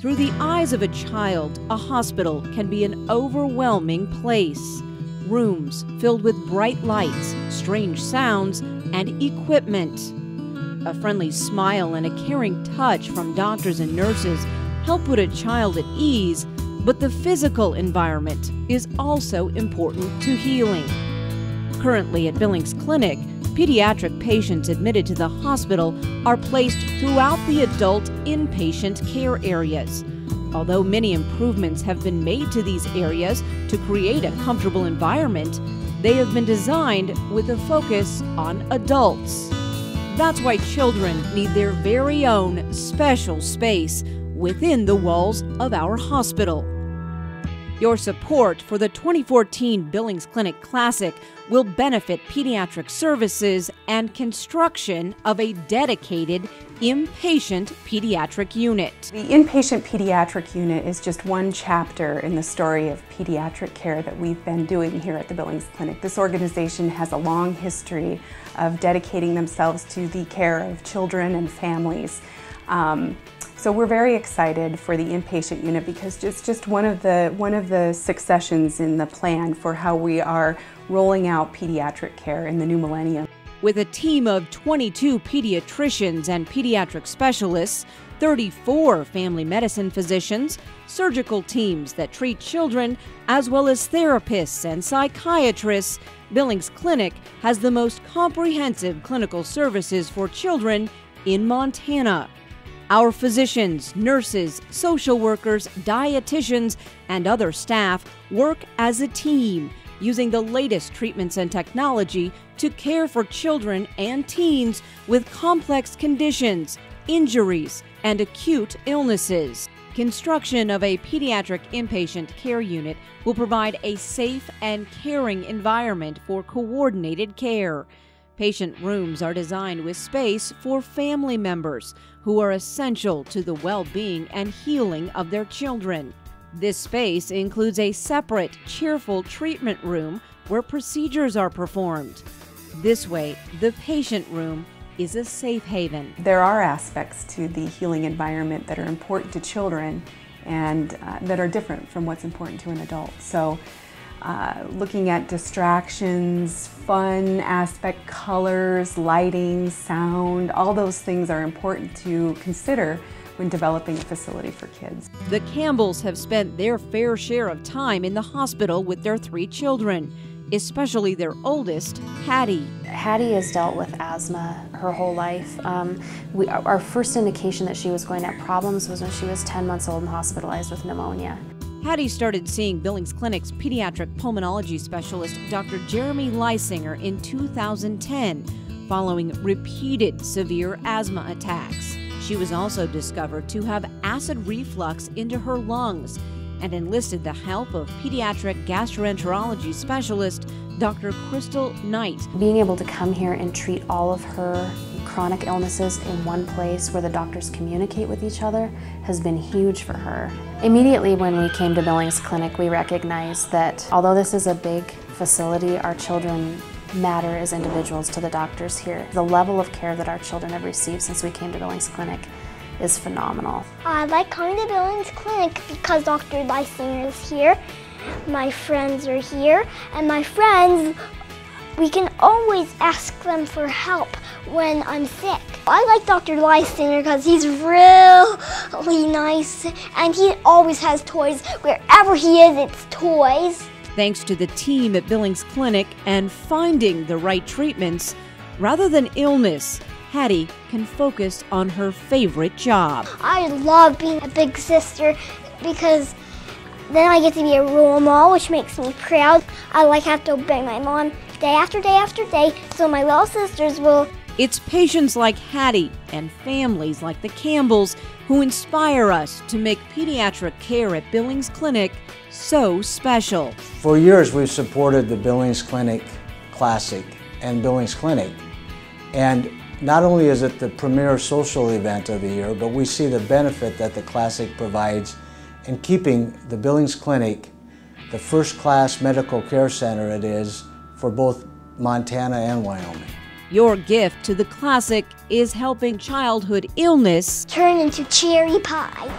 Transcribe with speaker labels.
Speaker 1: Through the eyes of a child, a hospital can be an overwhelming place. Rooms filled with bright lights, strange sounds, and equipment. A friendly smile and a caring touch from doctors and nurses help put a child at ease, but the physical environment is also important to healing. Currently at Billings Clinic, pediatric patients admitted to the hospital are placed throughout the adult inpatient care areas. Although many improvements have been made to these areas to create a comfortable environment, they have been designed with a focus on adults. That's why children need their very own special space within the walls of our hospital. Your support for the 2014 Billings Clinic Classic will benefit pediatric services and construction of a dedicated inpatient pediatric unit.
Speaker 2: The inpatient pediatric unit is just one chapter in the story of pediatric care that we've been doing here at the Billings Clinic. This organization has a long history of dedicating themselves to the care of children and families. So we're very excited for the inpatient unit because it's just one of the successions in the plan for how we are rolling out pediatric care in the new millennium.
Speaker 1: With a team of 22 pediatricians and pediatric specialists, 34 family medicine physicians, surgical teams that treat children, as well as therapists and psychiatrists, Billings Clinic has the most comprehensive clinical services for children in Montana. Our physicians, nurses, social workers, dietitians, and other staff work as a team, using the latest treatments and technology to care for children and teens with complex conditions, injuries, and acute illnesses. Construction of a pediatric inpatient care unit will provide a safe and caring environment for coordinated care. Patient rooms are designed with space for family members who are essential to the well-being and healing of their children. This space includes a separate, cheerful treatment room where procedures are performed. This way, the patient room is a safe haven.
Speaker 2: There are aspects to the healing environment that are important to children and that are different from what's important to an adult. So looking at distractions, fun aspect, colors, lighting, sound, all those things are important to consider when developing a facility for kids.
Speaker 1: The Campbells have spent their fair share of time in the hospital with their 3 children, especially their oldest, Hattie.
Speaker 3: Hattie has dealt with asthma her whole life. Our first indication that she was going to have problems was when she was 10 months old and hospitalized with pneumonia.
Speaker 1: Hattie started seeing Billings Clinic's pediatric pulmonology specialist, Dr. Jeremy Leisinger, in 2010, following repeated severe asthma attacks. She was also discovered to have acid reflux into her lungs and enlisted the help of pediatric gastroenterology specialist, Dr. Crystal Knight.
Speaker 3: Being able to come here and treat all of her chronic illnesses in one place where the doctors communicate with each other has been huge for her. Immediately when we came to Billings Clinic, we recognized that although this is a big facility, our children matter as individuals to the doctors here. The level of care that our children have received since we came to Billings Clinic is phenomenal.
Speaker 4: I like coming to Billings Clinic because Dr. Leisinger is here, my friends are here, and my friends, we can always ask them for help when I'm sick. I like Dr. Leisinger because he's really nice and he always has toys. Wherever he is, it's toys.
Speaker 1: Thanks to the team at Billings Clinic and finding the right treatments, rather than illness, Hattie can focus on her favorite job.
Speaker 4: I love being a big sister because then I get to be a role model, which makes me proud. I have to obey my mom day after day after day, so my little sisters will.
Speaker 1: It's patients like Hattie and families like the Campbells who inspire us to make pediatric care at Billings Clinic so special.
Speaker 5: For years we've supported the Billings Clinic Classic and Billings Clinic, and not only is it the premier social event of the year, but we see the benefit that the Classic provides in keeping the Billings Clinic the first-class medical care center it is for both Montana and Wyoming.
Speaker 1: Your gift to the Classic is helping childhood illness
Speaker 4: turn into cherry pie.